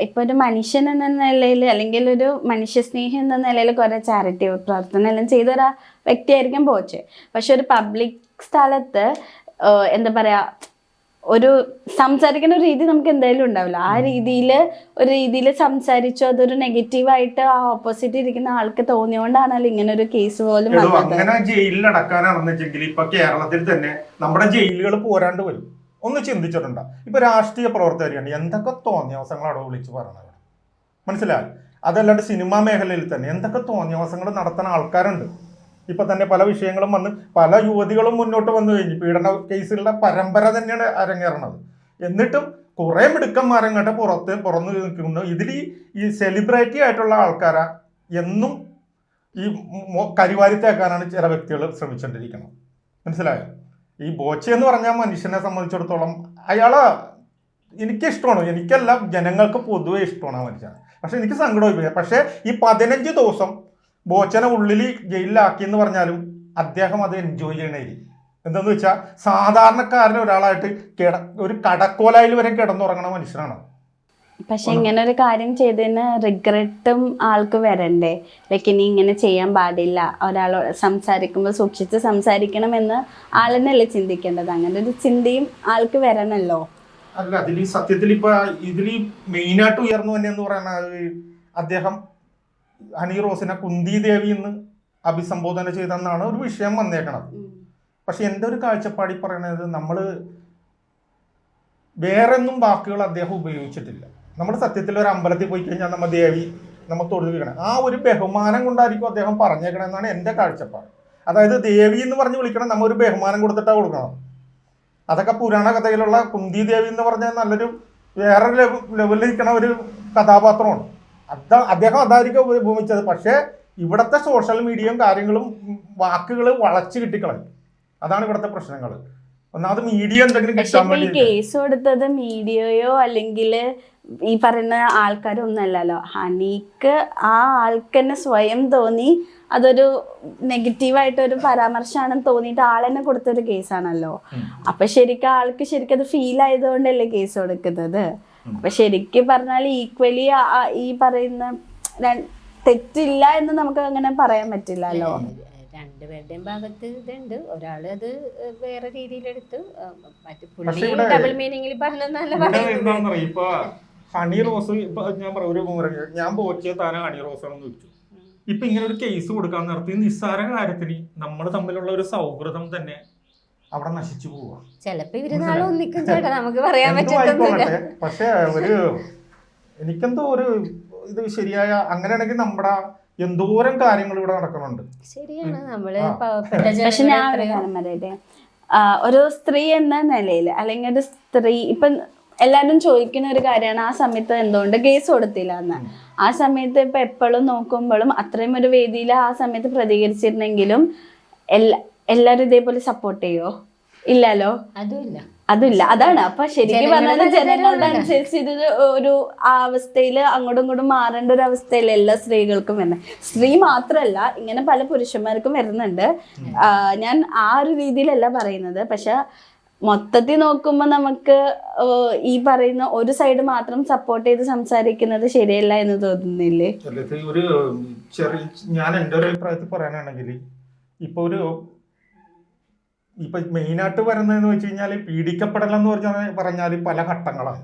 ഇപ്പൊ ഒരു മനുഷ്യൻ എന്ന നിലയിൽ അല്ലെങ്കിൽ ഒരു മനുഷ്യസ്നേഹി എന്ന നിലയിൽ കുറെ ചാരിറ്റി പ്രവർത്തനം എല്ലാം ചെയ്തൊരു വ്യക്തിയായിരിക്കും ബോച്ചെ. പക്ഷെ ഒരു പബ്ലിക് സ്ഥലത്ത് എന്താ പറയാ ഒരു സംസാരിക്കുന്ന ഒരു രീതി നമുക്ക് എന്തായാലും ഉണ്ടാവില്ല. ആ രീതിയിൽ സംസാരിച്ചു അതൊരു നെഗറ്റീവായിട്ട് ആ ഓപ്പോസിറ്റ് ഇരിക്കുന്ന ആൾക്ക് തോന്നിയോണ്ടാണല്ലോ ഇങ്ങനെ ഒരു കേസ് പോലും അങ്ങനെ ജയിലിൽ അടക്കാനാണെന്ന് വെച്ചെങ്കിൽ ഇപ്പൊ കേരളത്തിൽ തന്നെ നമ്മുടെ ജയിലുകൾ പോരാണ്ട് വരും. ഒന്ന് ചിന്തിച്ചിട്ടുണ്ടോ? ഇപ്പൊ രാഷ്ട്രീയ പ്രവർത്തകരാണ് എന്തൊക്കെ തോന്നിയവസങ്ങൾ അവിടെ വിളിച്ച് പറയണത് മനസ്സിലായി. അതല്ലാണ്ട് സിനിമാ മേഖലയിൽ തന്നെ എന്തൊക്കെ തോന്നിയവസങ്ങൾ നടത്തുന്ന ആൾക്കാരുണ്ട്. ഇപ്പൊ തന്നെ പല വിഷയങ്ങളും വന്ന് പല യുവതികളും മുന്നോട്ട് വന്നു കഴിഞ്ഞു. പീഡന കേസുകളുടെ പരമ്പര തന്നെയാണ് അരങ്ങേറണത്. എന്നിട്ടും കുറെ മിടുക്കന്മാരങ്ങോട്ട് പുറന്നു നിൽക്കുന്നു. ഇതിൽ ഈ സെലിബ്രിറ്റി ആയിട്ടുള്ള ആൾക്കാരെ എന്നും ഈ കരിവാരിത്തേക്കാനാണ് ചില വ്യക്തികൾ ശ്രമിച്ചുകൊണ്ടിരിക്കുന്നത്. മനസ്സിലായോ? ഈ ബോച്ചെ എന്ന് പറഞ്ഞാൽ മനുഷ്യനെ സംബന്ധിച്ചിടത്തോളം എനിക്കിഷ്ടമാണ്. എനിക്കല്ല, ജനങ്ങൾക്ക് പൊതുവെ ഇഷ്ടമാണ് ആ മനുഷ്യനെ. പക്ഷെ എനിക്ക് സങ്കടമായി. പക്ഷെ ഈ 15 ദിവസം ബോച്ചനെ ഉള്ളിൽ ജയിലിലാക്കി എന്ന് പറഞ്ഞാലും അദ്ദേഹം അത് എൻജോയ് ചെയ്യണേരി. എന്താന്ന് വെച്ചാൽ സാധാരണക്കാരൻ ഒരാളായിട്ട് ഒരു കടക്കോലായിൽ വരെ കിടന്നുറങ്ങണ മനുഷ്യനാണ്. പക്ഷെ ഇങ്ങനെ ഒരു കാര്യം ചെയ്തതിന് റിഗ്രറ്റും ആൾക്ക് വരണ്ടേ? ലൈക്ക് ഇനി ഇങ്ങനെ ചെയ്യാൻ പാടില്ല, ഒരാളോട് സംസാരിക്കുമ്പോൾ സൂക്ഷിച്ച് സംസാരിക്കണമെന്ന് ആളിനല്ലേ ചിന്തിക്കേണ്ടത്? അങ്ങനെ ഒരു ചിന്തയും ആൾക്ക് വരണല്ലോ. അല്ല, അതിൽ സത്യത്തിൽ ഇപ്പൊ ഇതിൽ മെയിനായിട്ട് ഉയർന്നു തന്നെ എന്ന് പറയുന്നത് അദ്ദേഹം ഹണി റോസിനെ കുന്തി ദേവി എന്ന് അഭിസംബോധന ചെയ്തെന്നാണ് ഒരു വിഷയം വന്നേക്കണത്. പക്ഷെ എൻ്റെ ഒരു കാഴ്ചപ്പാടി പറയണത് നമ്മൾ വേറൊന്നും വാക്കുകൾ അദ്ദേഹം ഉപയോഗിച്ചിട്ടില്ല. നമ്മൾ സത്യത്തിൽ ഒരു അമ്പലത്തിൽ പോയി കഴിഞ്ഞാൽ നമ്മ ദേവി നമ്മൾ തൊഴുത് വിളിക്കണം, ആ ഒരു ബഹുമാനം കൊണ്ടായിരിക്കും അദ്ദേഹം പറഞ്ഞേക്കണമെന്നാണ് എൻ്റെ കാഴ്ചപ്പാട്. അതായത് ദേവി എന്ന് പറഞ്ഞ് വിളിക്കണം, നമ്മ ഒരു ബഹുമാനം കൊടുത്തിട്ടാണ് കൊടുക്കണം. അതൊക്കെ പുരാണ കഥയിലുള്ള കുന്തി ദേവി എന്ന് പറഞ്ഞാൽ നല്ലൊരു വേറെ ലെവലിൽ നിൽക്കണ ഒരു കഥാപാത്രമാണ്. അദ്ദേഹം അതായിരിക്കും ഉപയോഗിച്ചത്. പക്ഷേ ഇവിടുത്തെ സോഷ്യൽ മീഡിയയും കാര്യങ്ങളും വാക്കുകൾ വളച്ച് കിട്ടിക്കളയും. അതാണ് ഇവിടുത്തെ പ്രശ്നങ്ങൾ. ഒന്നാമത് മീഡിയ എന്തെങ്കിലും കിട്ടാൻ വേണ്ടി കേസ് കൊടുത്തത് മീഡിയയോ അല്ലെങ്കിൽ ഈ പറയുന്ന ആൾക്കാരൊന്നും അല്ലല്ലോ. ഹണിക്ക് ആ ആൾക്ക് തന്നെ സ്വയം തോന്നി അതൊരു നെഗറ്റീവായിട്ടൊരു പരാമർശമാണെന്ന് തോന്നിയിട്ട് ആളെന്നെ കൊടുത്തൊരു കേസാണല്ലോ. അപ്പൊ ശരിക്കും ആൾക്ക് ശരിക്കും അത് ഫീൽ ആയതുകൊണ്ടല്ലേ കേസ് കൊടുക്കുന്നത്. അപ്പൊ ശരിക്കും പറഞ്ഞാൽ ഈക്വലി ഈ പറയുന്ന തെറ്റില്ല എന്ന് നമുക്ക് അങ്ങനെ പറയാൻ പറ്റില്ലല്ലോ. രണ്ടുപേരുടെയും ഭാഗത്ത് ഇതുണ്ട്. ഒരാള് അത് വേറെ രീതിയിലെടുത്ത് മറ്റു പുള്ളി ഡബിൾ മീനിങ്ങിൽ പറഞ്ഞ ഇപ്പൊ ഹണി റോസ് ഇപ്പൊ ഞാൻ ബോച്ചെ താനെ ഹണി റോസാണെന്ന് വെച്ചു. ഇപ്പൊ ഇങ്ങനെ ഒരു കേസ് കൊടുക്കാൻ നടത്തി നിസ്സാര കാര്യത്തിന് നമ്മൾ തമ്മിലുള്ള ഒരു സൗഹൃദം തന്നെ അവിടെ നശിച്ചു പോവാ. ചിലപ്പോ ഇവര് നാളെ ഒന്നിക്കും ചേട്ടാ, നമുക്ക് പറയാൻ പറ്റില്ല. പക്ഷെ എനിക്കെന്തോ ഒരു ഇത് ശരിയായ അങ്ങനെയാണെങ്കിൽ നമ്മുടെ എന്തോരം കാര്യങ്ങൾ ഇവിടെ നടക്കുന്നുണ്ട്. ശരിയാണ്. നമ്മള് പക്ഷെ ഞാൻ ഒരു കാര്യം പറയട്ടെ, ഒരു സ്ത്രീ എന്ന നിലയിൽ അല്ലെങ്കിൽ ഒരു സ്ത്രീ ഇപ്പൊ എല്ലാവരും ചോദിക്കുന്ന ഒരു കാര്യമാണ് ആ സമയത്ത് എന്തുകൊണ്ട് കേസ് കൊടുത്തില്ല എന്ന്. ആ സമയത്ത് ഇപ്പൊ എപ്പോഴും നോക്കുമ്പോഴും അത്രയും ഒരു വേദിയിൽ ആ സമയത്ത് പ്രതികരിച്ചിരുന്നെങ്കിലും എല്ലാരും ഇതേപോലെ സപ്പോർട്ട് ചെയ്യോ? ഇല്ലല്ലോ. അതുമില്ല. അതാണ്. അപ്പൊ ശരിക്കും പറഞ്ഞാൽ ജനങ്ങളുടെ അനുസരിച്ച് ഇത് ഒരു അവസ്ഥയിൽ അങ്ങോട്ടും ഇങ്ങോട്ടും മാറേണ്ട ഒരു അവസ്ഥയിൽ എല്ലാ സ്ത്രീകൾക്കും വരുന്നത്. സ്ത്രീ മാത്രല്ല, ഇങ്ങനെ പല പുരുഷന്മാർക്കും വരുന്നുണ്ട്. ഞാൻ ആ ഒരു രീതിയിലല്ല പറയുന്നത്. പക്ഷെ മൊത്തത്തിൽ നോക്കുമ്പോൾ നമുക്ക് ഈ പറയുന്ന ഒരു സൈഡ് മാത്രം സപ്പോർട്ട് ചെയ്ത് സംസാരിക്കുന്നത് ശരിയല്ല എന്ന് തോന്നുന്നില്ലേ? ഒരു ഞാൻ എൻ്റെ ഒരു അഭിപ്രായത്തിൽ പറയാനാണെങ്കിൽ ഇപ്പൊ മെയിനായിട്ട് വരുന്നതെന്ന് വെച്ച് കഴിഞ്ഞാൽ പീഡിക്കപ്പെടലെന്ന് പറഞ്ഞാൽ പല ഘട്ടങ്ങളാണ്.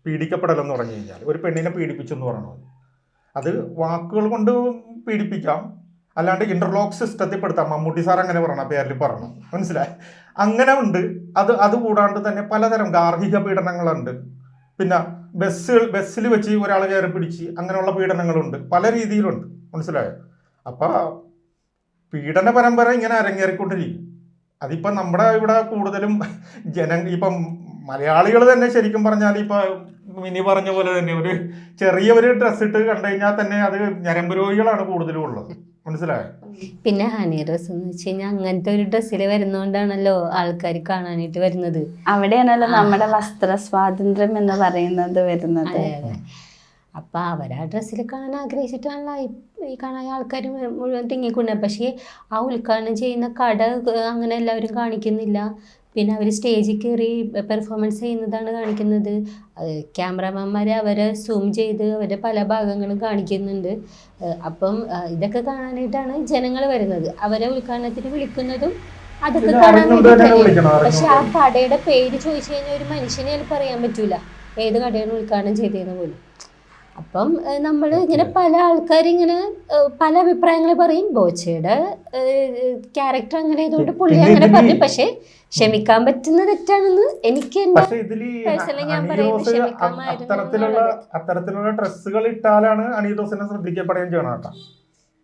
പീഡിക്കപ്പെടലെന്ന് പറഞ്ഞു കഴിഞ്ഞാൽ ഒരു പെണ്ണിനെ പീഡിപ്പിച്ചെന്ന് പറയുന്നത് അത് വാക്കുകൾ കൊണ്ട് പീഡിപ്പിക്കാം, അല്ലാണ്ട് ഇന്റർലോക്ക് സിസ്റ്റത്തിൽ പെടുത്താം. മമ്മൂട്ടി സാർ അങ്ങനെ പറയണം, പേരിൽ പറഞ്ഞു, മനസ്സിലായി? അങ്ങനെ ഉണ്ട്. അത് കൂടാണ്ട് തന്നെ പലതരം ഗാർഹിക പീഡനങ്ങളുണ്ട്. പിന്നെ ബസ്സിൽ വെച്ച് ഒരാൾ കയറി പിടിച്ച് അങ്ങനെയുള്ള പീഡനങ്ങളുണ്ട്. പല രീതിയിലുണ്ട്, മനസ്സിലായോ? അപ്പൊ പീഡന പരമ്പര ഇങ്ങനെ അരങ്ങേറിക്കൊണ്ടിരിക്കും. അതിപ്പം നമ്മുടെ ഇവിടെ കൂടുതലും ഇപ്പം മലയാളികൾ തന്നെ ശരിക്കും പറഞ്ഞാൽ ഇപ്പൊ മിനി പറഞ്ഞ പോലെ തന്നെ ഒരു ചെറിയൊരു ഡ്രസ് ഇട്ട് കണ്ടു കഴിഞ്ഞാൽ തന്നെ അത് ഞരമ്പ് രോഗികളാണ് കൂടുതലും ഉള്ളത്, മനസ്സിലായോ? പിന്നെ ഹണി ഡ്രസ് എന്ന് വെച്ച് കഴിഞ്ഞാൽ അങ്ങനത്തെ ഒരു ഡ്രസ്സിൽ വരുന്നോണ്ടാണല്ലോ ആൾക്കാർ കാണാനായിട്ട് വരുന്നത്. അവിടെയാണല്ലോ നമ്മുടെ വസ്ത്ര സ്വാതന്ത്ര്യം എന്ന് പറയുന്നത് വരുന്നത്. അപ്പം അവർ ആ ഡ്രസ്സിൽ കാണാൻ ആഗ്രഹിച്ചിട്ടാണല്ലോ ഈ കാണാൻ ആൾക്കാർ മുഴുവൻ തിങ്ങിക്കൊണ്ടത്. പക്ഷേ ആ ഉദ്ഘാടനം ചെയ്യുന്ന കട അങ്ങനെ എല്ലാവരും കാണിക്കുന്നില്ല. പിന്നെ അവർ സ്റ്റേജിൽ കയറി പെർഫോമൻസ് ചെയ്യുന്നതാണ് കാണിക്കുന്നത്. ക്യാമറാമാന്മാർ അവരെ സൂം ചെയ്ത് അവരുടെ പല ഭാഗങ്ങളും കാണിക്കുന്നുണ്ട്. അപ്പം ഇതൊക്കെ കാണാനായിട്ടാണ് ജനങ്ങൾ വരുന്നത്. അവരെ ഉദ്ഘാടനത്തിന് വിളിക്കുന്നതും അതൊക്കെ കാണാൻ വേണ്ടിയിട്ടല്ലേ. പക്ഷെ ആ കടയുടെ പേര് ചോദിച്ചു കഴിഞ്ഞാൽ ഒരു മനുഷ്യനെ ചിലപ്പോൾ അറിയാൻ പറ്റൂല ഏത് കടയാണ് ഉദ്ഘാടനം ചെയ്തതെന്ന് പോലും. അപ്പം നമ്മൾ ഇങ്ങനെ പല ആൾക്കാരിങ്ങനെ പല അഭിപ്രായങ്ങൾ പറയും. ബോച്ചയുടെ ക്യാരക്ടർ അങ്ങനെ ആയതുകൊണ്ട് പുള്ളി അങ്ങനെ പറഞ്ഞു. പക്ഷെ ക്ഷമിക്കാൻ പറ്റുന്ന തെറ്റാണെന്ന് എനിക്ക് പേഴ്സണലി ഞാൻ പറയുന്നത്. അത്തരത്തിലുള്ള ഡ്രസ്സുകൾ ഇട്ടാലാണ് ഹണി റോസിനെ ശ്രദ്ധിക്കപ്പെടുകയും ചെയ്യണം കേട്ടോ.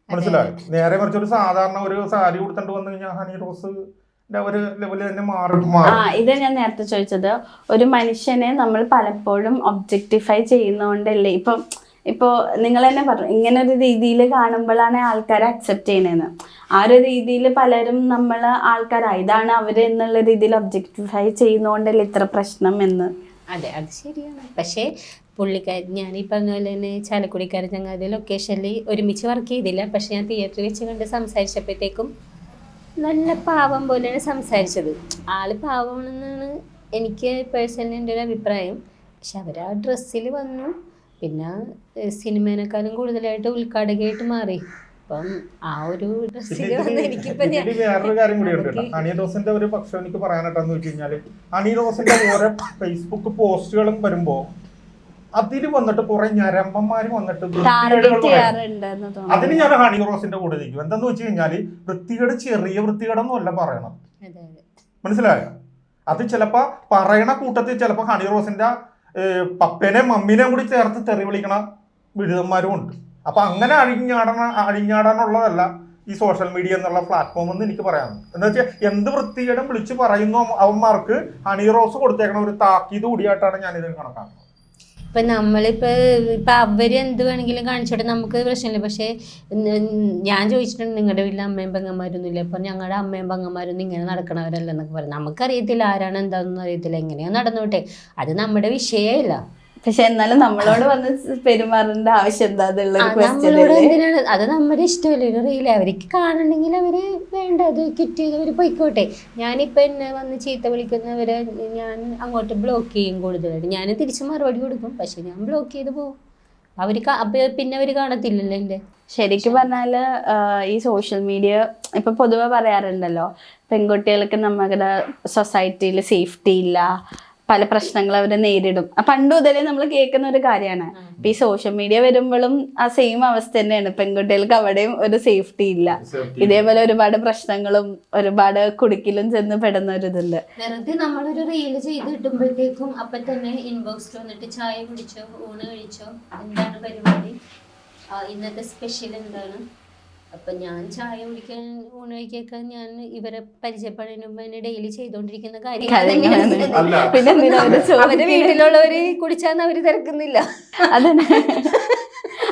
മനസ്സിലായി. നേരെ മറിച്ച് ഒരു സാധാരണ ഒരു സാരി കൊടുത്തോണ്ട് വന്നു കഴിഞ്ഞാൽ ഹണി റോസ് ഒരു ലെവലിൽ തന്നെ മാറും. ഇത് ഞാൻ നേരത്തെ ചോദിച്ചത്, ഒരു മനുഷ്യനെ നമ്മൾ പലപ്പോഴും ഒബ്ജക്ടിഫൈ ചെയ്യുന്നോണ്ടല്ലേ. ഇപ്പൊ നിങ്ങൾ തന്നെ പറഞ്ഞു ഇങ്ങനെ ഒരു രീതിയിൽ കാണുമ്പോഴാണ് ആൾക്കാരെ അക്സെപ്റ്റ് ചെയ്യണേന്ന്. ആ ഒരു രീതിയിൽ പലരും ഇതാണ് അവര് എന്നുള്ള രീതിയിൽ ഒബ്ജക്ടിഫൈ ചെയ്യുന്നോണ്ടല്ലേ ഇത്ര പ്രശ്നം എന്ന്. അതെ, അത് ശരിയാണ്. പക്ഷേ ഞാൻ ഈ പറഞ്ഞ പോലെ തന്നെ ചാലക്കുടിക്കാരൻ ചങ്ങാതി ലൊക്കേഷനിൽ ഒരുമിച്ച് വർക്ക് ചെയ്തില്ല. പക്ഷെ ഞാൻ തിയേറ്ററിൽ വെച്ച് കണ്ട് സംസാരിച്ചപ്പോഴത്തേക്കും നല്ല പാവം പോലെയാണ് സംസാരിച്ചത്. ആള് പാവമാണെന്നാണ് എനിക്ക് പേഴ്സണലി എൻ്റെ ഒരു അഭിപ്രായം. പക്ഷെ അവർ ആ ഡ്രസ്സിൽ വന്നു. പിന്നെ സിനിമേനേക്കാളും കൂടുതലായിട്ട് ഉദ്ഘാടകയായിട്ട് മാറി. അപ്പം ആ ഒരു ഡ്രസ്സിൽ വന്ന് എനിക്കിപ്പം വേറൊരു കാര്യം കൂടി ഉണ്ട്. ഹണി റോസിന്റെ ഒരു പക്ഷം എനിക്ക് പറയാനായിട്ടെന്ന് വെച്ച് കഴിഞ്ഞാല് ഹണി റോസിന്റെ ഓരോ ഫേസ്ബുക്ക് പോസ്റ്റുകളും വരുമ്പോ അതില് വന്നിട്ട് കുറെ ഞരമ്പന്മാര് വന്നിട്ട് അതിന് ഞാൻ ഹണി റോസിന്റെ കൂടെ നിൽക്കും. എന്താന്ന് വെച്ച് കഴിഞ്ഞാല് വൃത്തികേട് ചെറിയ വൃത്തികേടൊന്നും അല്ല പറയണം. മനസ്സിലായോ? അത് ചിലപ്പോ പറയണ കൂട്ടത്തിൽ ചിലപ്പോ ഹണി റോസിന്റെ പപ്പേനെ മമ്മീനെ കൂടി ചേർത്ത് തെറി വിളിക്കണ ബിരുദന്മാരും ഉണ്ട്. അപ്പൊ അങ്ങനെ അഴിഞ്ഞാടാനുള്ളതല്ല ഈ സോഷ്യൽ മീഡിയ എന്നുള്ള പ്ലാറ്റ്ഫോം എന്ന് എനിക്ക് പറയാനുണ്ട്. എന്താ വെച്ചാൽ എന്ത് വൃത്തികേടും വിളിച്ച് പറയുന്നു അവന്മാർക്ക് ഹണി റോസ് കൊടുത്തേക്കണ ഒരു താക്കീത് കൂടിയായിട്ടാണ് ഞാൻ ഇതിന് കണക്കാക്കുന്നത്. ഇപ്പം നമ്മളിപ്പോൾ അവർ എന്ത് വേണമെങ്കിലും കാണിച്ചോട്ടെ, നമുക്ക് പ്രശ്നമില്ല. പക്ഷേ ഞാൻ ചോദിച്ചിട്ടുണ്ട് നിങ്ങളുടെ വീട്ടിൽ അമ്മയും പെങ്ങന്മാരൊന്നും ഇല്ല. ഇപ്പം ഞങ്ങളുടെ അമ്മയും പെങ്ങന്മാരൊന്നും ഇങ്ങനെ നടക്കണവരല്ല എന്നൊക്കെ പറഞ്ഞു. നമുക്കറിയത്തില്ല ആരാണ് എന്താണെന്നൊന്നും അറിയത്തില്ല. എങ്ങനെയാണ് നടന്നോട്ടെ, അത് നമ്മുടെ വിഷയമില്ല. പക്ഷെ എന്നാലും നമ്മളോട് വന്ന് പെരുമാറേണ്ട ആവശ്യം എന്താ? നമ്മളോട് എന്തിനാണ്? അത് നമ്മുടെ ഇഷ്ടമല്ലേ. ഒരു റീല് അവർക്ക് കാണണമെങ്കിൽ അവര് വേണ്ട അത് കിറ്റ് ചെയ്ത് അവർ പോയിക്കോട്ടെ. ഞാനിപ്പോൾ എന്നെ വന്ന് ചീത്ത വിളിക്കുന്നവരെ ഞാൻ അങ്ങോട്ട് ബ്ലോക്ക് ചെയ്യും കൂടുതലായിട്ട്. ഞാൻ തിരിച്ച് മറുപടി കൊടുക്കും. പക്ഷെ ഞാൻ ബ്ലോക്ക് ചെയ്ത് പോകും. അപ്പോൾ പിന്നെ അവർ കാണത്തില്ലല്ലോ എൻ്റെ. ശരിക്കും പറഞ്ഞാല് ഈ സോഷ്യൽ മീഡിയ ഇപ്പൊ പൊതുവെ പറയാറുണ്ടല്ലോ, പെൺകുട്ടികൾക്ക് നമ്മുടെ സൊസൈറ്റിയിൽ സേഫ്റ്റി ഇല്ല, പല പ്രശ്നങ്ങൾ അവർ നേരിടും. പണ്ട് മുതലേ നമ്മൾ കേൾക്കുന്ന ഒരു കാര്യമാണ്. ഇപ്പൊ ഈ സോഷ്യൽ മീഡിയ വരുമ്പോഴും ആ സെയിം അവസ്ഥ തന്നെയാണ്. പെൺകുട്ടികൾക്ക് അവിടെയും ഒരു സേഫ്റ്റി ഇല്ല. ഇതേപോലെ ഒരുപാട് പ്രശ്നങ്ങളും ഒരുപാട് കുടുക്കിലും ചെന്ന് പെടുന്ന ഒരു ഇതുണ്ട്. വെറുതെ നമ്മളൊരു റീല് ചെയ്ത് കിട്ടുമ്പോഴത്തേക്കും അപ്പൊ തന്നെ ഇൻബോക്സിൽ വന്നിട്ട് ചായ കുടിച്ചോ, ഊണ് കഴിച്ചോ, എന്താണ് പരിപാടി, ഇന്നത്തെ സ്പെഷ്യൽ എന്താണ്. അപ്പം ഞാൻ ചായ കുടിക്കാൻ ഊണ് കഴിക്കൊക്കെ ഞാൻ ഇവരെ പരിചയപ്പെടുന്നതിന് മുമ്പ് തന്നെ ഡെയിലി ചെയ്തോണ്ടിരിക്കുന്ന കാര്യങ്ങൾ. അവരുടെ വീട്ടിലുള്ളവര് കുടിച്ചാന്ന് അവര് തിരക്കുന്നില്ല. അതന്നെ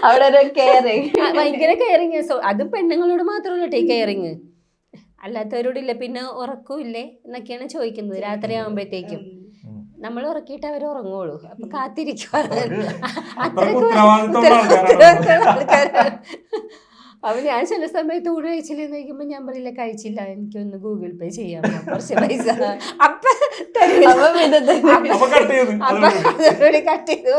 അവിടെ ഒരു കെയറിങ്, ഭയങ്കര കെയറിങ്. അത് പെണ്ണുങ്ങളോട് മാത്രമല്ല ടേക്ക് കെയറിങ്, അല്ലാത്തവരോടില്ല. പിന്നെ ഉറക്കമില്ലേ എന്നൊക്കെയാണ് ചോദിക്കുന്നത് രാത്രി ആകുമ്പോഴത്തേക്കും. നമ്മൾ ഉറക്കിയിട്ട് അവർ ഉറങ്ങുള്ളൂ. അപ്പൊ കാത്തിരിക്കുവാണ്. ആൾക്കാരാണ്. അപ്പൊ ഞാൻ ചില സമയത്ത് ഊണ് കഴിച്ചില്ലെന്ന് ചോദിക്കുമ്പോ ഞാൻ പറയില്ല കഴിച്ചില്ല, എനിക്കൊന്ന് ഗൂഗിൾ പേ ചെയ്യാം കുറച്ച് പൈസ. അപ്പൊ കട്ട് ചെയ്തു.